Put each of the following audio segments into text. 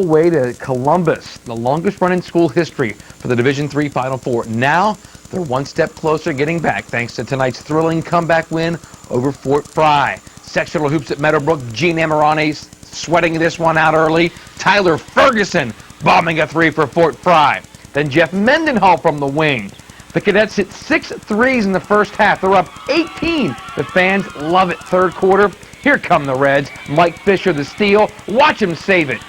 way to Columbus, the longest run in school history for the Division III Final Four. Now they're one step closer getting back thanks to tonight's thrilling comeback win over Fort Frye. Sectional hoops at Meadowbrook. Gene Amarani sweating this one out early. Tyler Ferguson bombing a three for Fort Frye. Then Jeff Mendenhall from the wing. The Cadets hit 6 threes in the first half. They're up 18. The fans love it. Third quarter. Here come the Reds. Mike Fisher the steal. Watch him save it.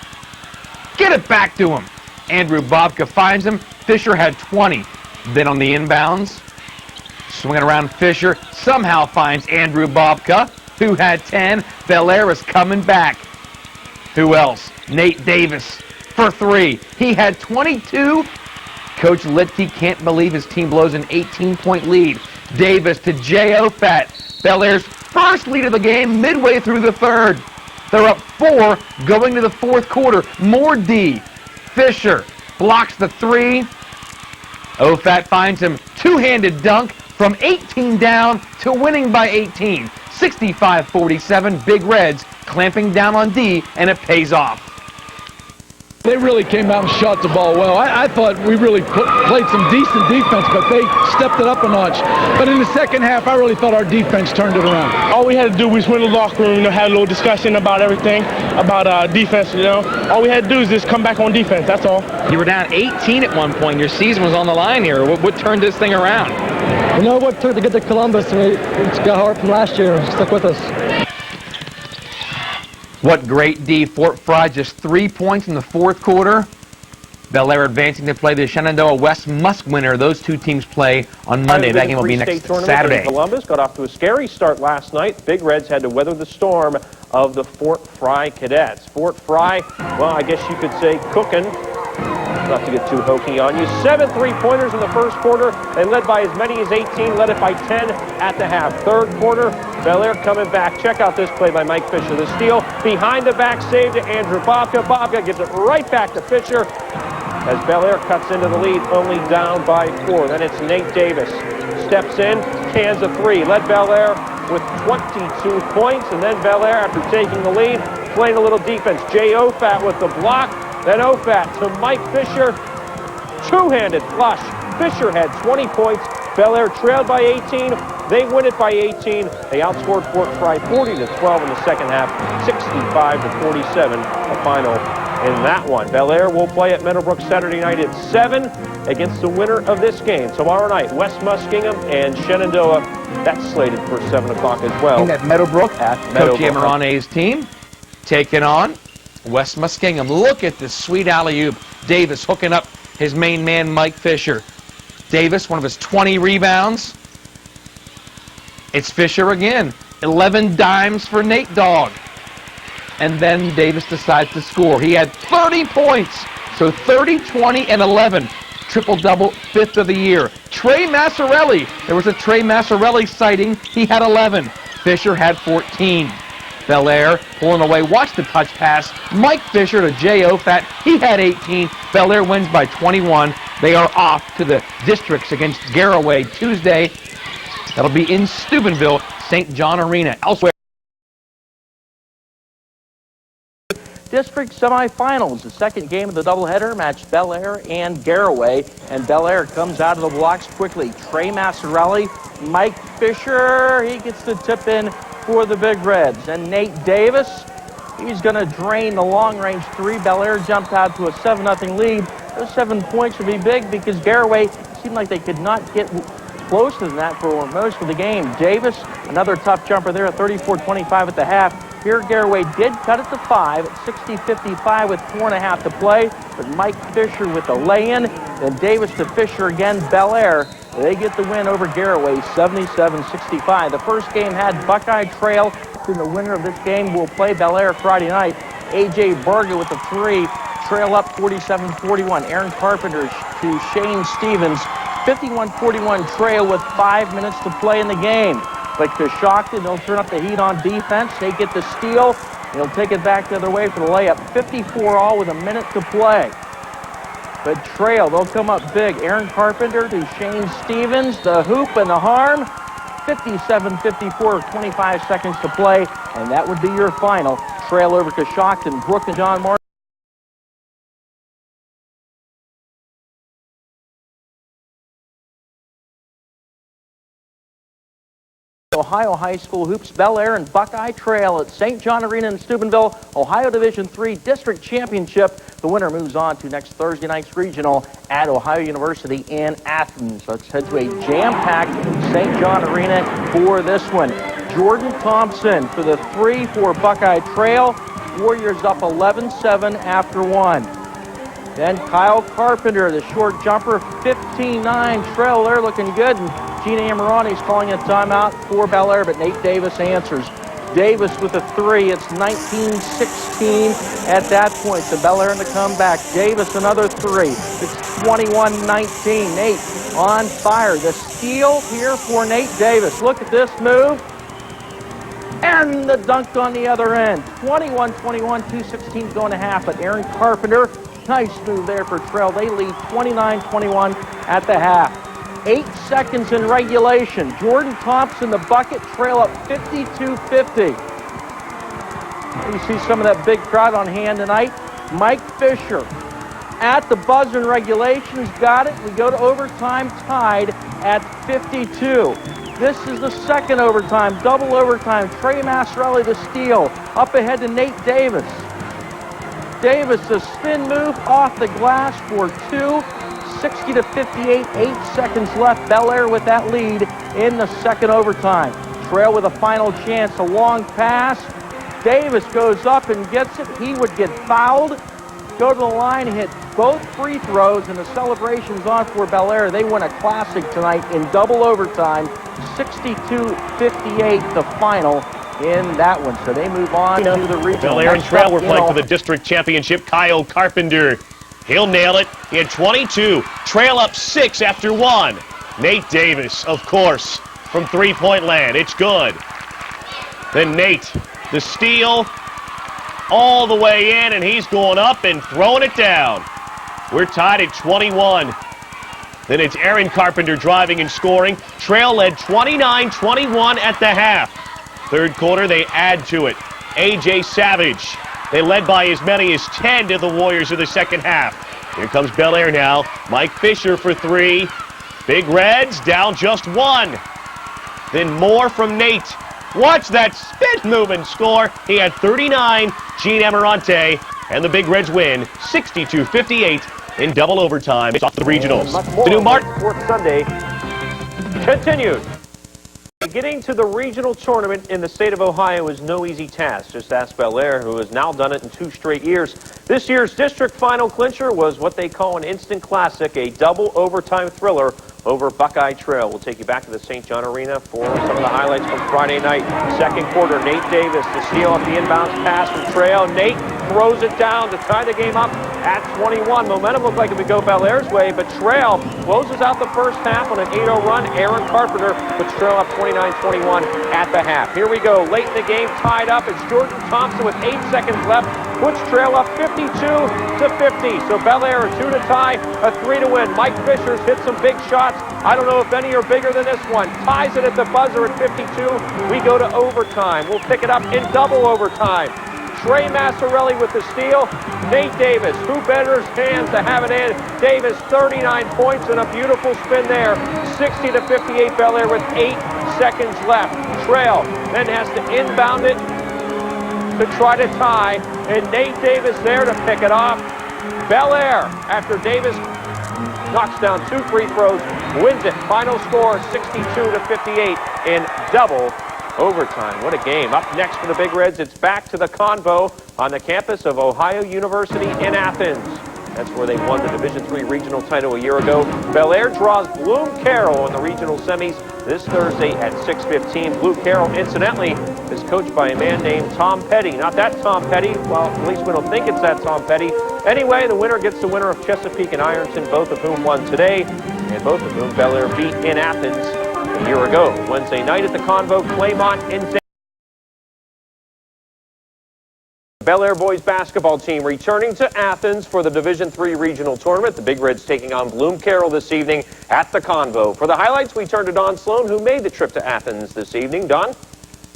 Get it back to him. Andrew Bobka finds him. Fisher had 20. Then on the inbounds, swinging around Fisher, somehow finds Andrew Bobka, who had 10. Bellaire is coming back. Who else? Nate Davis for 3. He had 22. Coach Litke can't believe his team blows an 18-point lead. Davis to Jay Ofat. Bellaire's first lead of the game midway through the third. They're up 4 going to the fourth quarter. More D. Fisher blocks the 3. Ofat finds him. Two-handed dunk from 18 down to winning by 18. 65-47. Big Reds clamping down on D, and it pays off. They really came out and shot the ball well. I thought we really played some decent defense, but they stepped it up a notch. But in the second half, I really thought our defense turned it around. All we had to do was win the locker room, had a little discussion about everything, about defense, All we had to do is just come back on defense, that's all. You were down 18 at one point. Your season was on the line here. What turned this thing around? You know what took to get to Columbus? We got hard from last year. Stuck with us. What great D. Fort Frye just 3 points in the fourth quarter. Bellaire advancing to play the Shenandoah West Musk winner. Those two teams play on Monday. That game will be next Saturday. Columbus got off to a scary start last night. Big Reds had to weather the storm of the Fort Frye Cadets. Fort Frye, well, I guess you could say cooking. Not to get too hokey on you. 7 3-pointers in the first quarter. They led by as many as 18, led it by 10 at the half. Third quarter, Bellaire coming back. Check out this play by Mike Fisher. The steal behind the back save to Andrew Bobka. Bobka gives it right back to Fisher as Bellaire cuts into the lead, only down by 4. Then it's Nate Davis. Steps in, cans a 3. Led Bellaire with 22 points. And then Bellaire, after taking the lead, playing a little defense. Jay Ofat with the block. Then Ofat to Mike Fisher. Two-handed flush. Fisher had 20 points. Bellaire trailed by 18. They win it by 18. They outscored Fort Frye 40-12 in the second half, 65-47 the final in that one. Bellaire will play at Meadowbrook Saturday night at 7 against the winner of this game. Tomorrow night, West Muskingum and Shenandoah. That's slated for 7 o'clock as well. At Meadowbrook, Coach Meadowbrook. Amarane's team taking on West Muskingum. Look at this sweet alley-oop. Davis hooking up his main man, Mike Fisher. Davis, one of his 20 rebounds. It's Fisher again. 11 dimes for Nate Dogg. And then Davis decides to score. He had 30 points. So 30, 20, and 11. Triple-double, 5th of the year. Trey Masciarelli. There was a Trey Masciarelli sighting. He had 11. Fisher had 14. Bellaire pulling away. Watch the touch pass. Mike Fisher to Jay Ofat. He had 18. Bellaire wins by 21. They are off to the districts against Garraway Tuesday. That'll be in Steubenville, St.John Arena. Elsewhere. District semifinals. The second game of the doubleheader matched Bellaire and Garraway, and Bellaire comes out of the blocks quickly. Trey Masciarelli, Mike Fisher, he gets the tip in for the Big Reds. And Nate Davis, he's going to drain the long-range 3. Bellaire jumped out to a 7-0 lead. Those 7 points would be big because Garraway seemed like they could not get closer than that for most of the game. Davis, another tough jumper there at 34-25 at the half. Here, Garraway did cut it to 5 at 60-55 with 4.5 to play, but Mike Fisher with the lay-in, then Davis to Fisher again. Bellaire, they get the win over Garraway, 77-65. The first game had Buckeye Trail, and the winner of this game will play Bellaire Friday night. A.J. Berga with the 3, Trail up 47-41. Aaron Carpenter to Shane Stevens, 51-41 Trail with 5 minutes to play in the game. But Coshocton, they'll turn up the heat on defense. They get the steal. They'll take it back the other way for the layup. 54 all with a minute to play. But Trail, they'll come up big. Aaron Carpenter to Shane Stevens. The hoop and the harm. 57-54, 25 seconds to play. And that would be your final. Trail over Coshocton. Brooke and John Martin. Ohio High School Hoops, Bellaire and Buckeye Trail at St. John Arena in Steubenville, Ohio Division III District Championship. The winner moves on to next Thursday night's regional at Ohio University in Athens. Let's head to a jam-packed St. John Arena for this one. Jordan Thompson for the 3 for Buckeye Trail. Warriors up 11-7 after 1. Then Kyle Carpenter, the short jumper, 15-9. Trail there looking good. And Gina Amirani's calling a timeout for Bellaire, but Nate Davis answers. Davis with a 3. It's 19-16 at that point. So Bellaire in the comeback. Davis another 3. It's 21-19. Nate on fire. The steal here for Nate Davis. Look at this move. And the dunk on the other end. 21-21, 2:16 going to half. But Aaron Carpenter, nice move there for Trail. They lead 29-21 at the half. 8 seconds in regulation. Jordan Thompson, the bucket, Trail up 52-50. You see some of that big crowd on hand tonight. Mike Fisher at the buzzer in regulations, got it. We go to overtime, tied at 52. This is the second overtime, double overtime. Trey Masciarelli the steal. Up ahead to Nate Davis. Davis, a spin move off the glass for 2. 60-58, 8 seconds left. Bellaire with that lead in the second overtime. Trail with a final chance, a long pass. Davis goes up and gets it. He would get fouled. Go to the line, hit both free throws, and the celebration's on for Bellaire. They win a classic tonight in double overtime. 62-58, the final in that one. So they move on to the regional. Bellaire and Trail were playing for the district championship. Kyle Carpenter, he'll nail it. He had 22. Trail up 6 after 1. Nate Davis, of course, from three-point land. It's good. Then Nate, the steal, all the way in, and he's going up and throwing it down. We're tied at 21. Then it's Aaron Carpenter driving and scoring. Trail led 29-21 at the half. Third quarter, they add to it. A.J. Savage. They led by as many as 10 to the Warriors in the second half. Here comes Bellaire now. Mike Fisher for 3. Big Reds down just 1. Then more from Nate. Watch that spin move and score. He had 39. Gene Amarante. And the Big Reds win 62-58 in double overtime. It's off the regionals. The new Martin Fourth Sunday continued. Getting to the regional tournament in the state of Ohio is no easy task. Just ask Bellaire, who has now done it in 2 straight years. This year's district final clincher was what they call an instant classic, a double overtime thriller over Buckeye Trail. We'll take you back to the St. John Arena for some of the highlights from Friday night. Second quarter, Nate Davis to steal off the inbounds pass from Trail. Nate throws it down to tie the game up at 21. Momentum looked like it would go Bellaire's way, but Trail closes out the first half on an 8-0 run. Aaron Carpenter puts Trail up 29-21 at the half. Here we go, late in the game, tied up. It's Jordan Thompson with 8 seconds left. Puts Trail up 52-50. So Bellaire, a 2 to tie, a 3 to win. Mike Fisher's hit some big shots. I don't know if any are bigger than this one. Ties it at the buzzer at 52. We go to overtime. We'll pick it up in double overtime. Trey Masciarelli with the steal. Nate Davis, who better his hands to have it in? Davis, 39 points and a beautiful spin there. 60-58 Bellaire with 8 seconds left. Trail then has to inbound it to try to tie, and Nate Davis there to pick it off. Bellaire, after Davis knocks down 2 free throws, wins it. Final score 62-58 in double overtime. What a game. Up next for the Big Reds, it's back to the Convo on the campus of Ohio University in Athens. That's where they won the Division III regional title a year ago. Bellaire draws Bloom-Carroll in the regional semis this Thursday at 6:15. Bloom-Carroll, incidentally, is coached by a man named Tom Petty. Not that Tom Petty. Well, at least we don't think it's that Tom Petty. Anyway, the winner gets the winner of Chesapeake and Ironton, both of whom won today, and both of whom Bellaire beat in Athens a year ago. Wednesday night at the Convo, Claymont in Bellaire boys basketball team returning to Athens for the Division III regional tournament. The Big Reds taking on Bloom-Carroll this evening at the Convo. For the highlights, we turn to Don Sloan, who made the trip to Athens this evening. Don?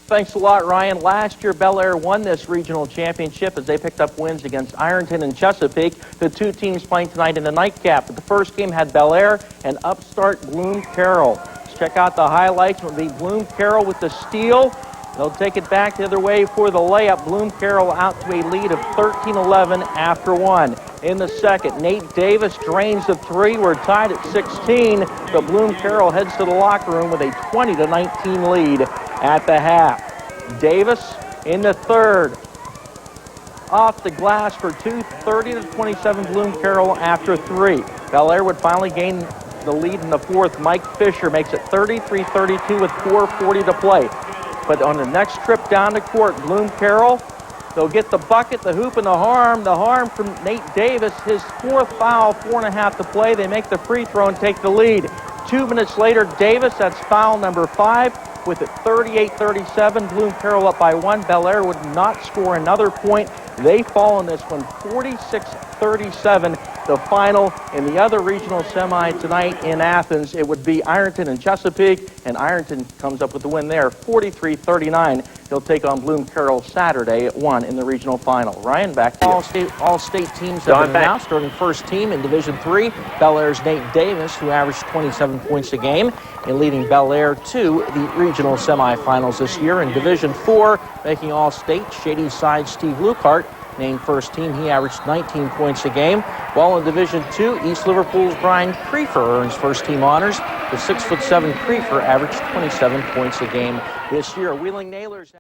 Thanks a lot, Ryan. Last year, Bellaire won this regional championship as they picked up wins against Ironton and Chesapeake, the 2 teams playing tonight in the nightcap. But the first game had Bellaire and upstart Bloom-Carroll. check out the highlights. It will be Bloom-Carroll with the steal. They'll take it back the other way for the layup. Bloom-Carroll out to a lead of 13-11 after one. In the second, Nate Davis drains the three. We're tied at 16, but Bloom-Carroll heads to the locker room with a 20-19 lead at the half. Davis in the third, off the glass for two, 30-27 Bloom-Carroll after three. Bellaire would finally gain the lead in the fourth. Mike Fisher makes it 33-32 with 4:40 to play. But on the next trip down the court, Bloom-Carroll, they'll get the bucket, the hoop, and the harm from Nate Davis. His fourth foul, 4.5 to play. They make the free throw and take the lead. 2 minutes later, Davis, that's foul number 5, with it 38-37. Bloom-Carroll up by 1. Bellaire would not score another point. They fall in this one, 46-37. The final in the other regional semi tonight in Athens, it would be Ironton and Chesapeake, and Ironton comes up with the win there, 43-39. They'll take on Bloom-Carroll Saturday at 1 in the regional final. Ryan, back to you. All-state teams have been announced. Starting first team in Division III, Bellaire's Nate Davis, who averaged 27 points a game, and leading Bellaire to the regional semifinals this year. In Division IV, making All-State, Shady Side Steve Lukehart named first team. He averaged 19 points a game. While in Division II, East Liverpool's Brian Creefer earns first team honors. The 6'7" Creefer averaged 27 points a game this year. Wheeling Nailers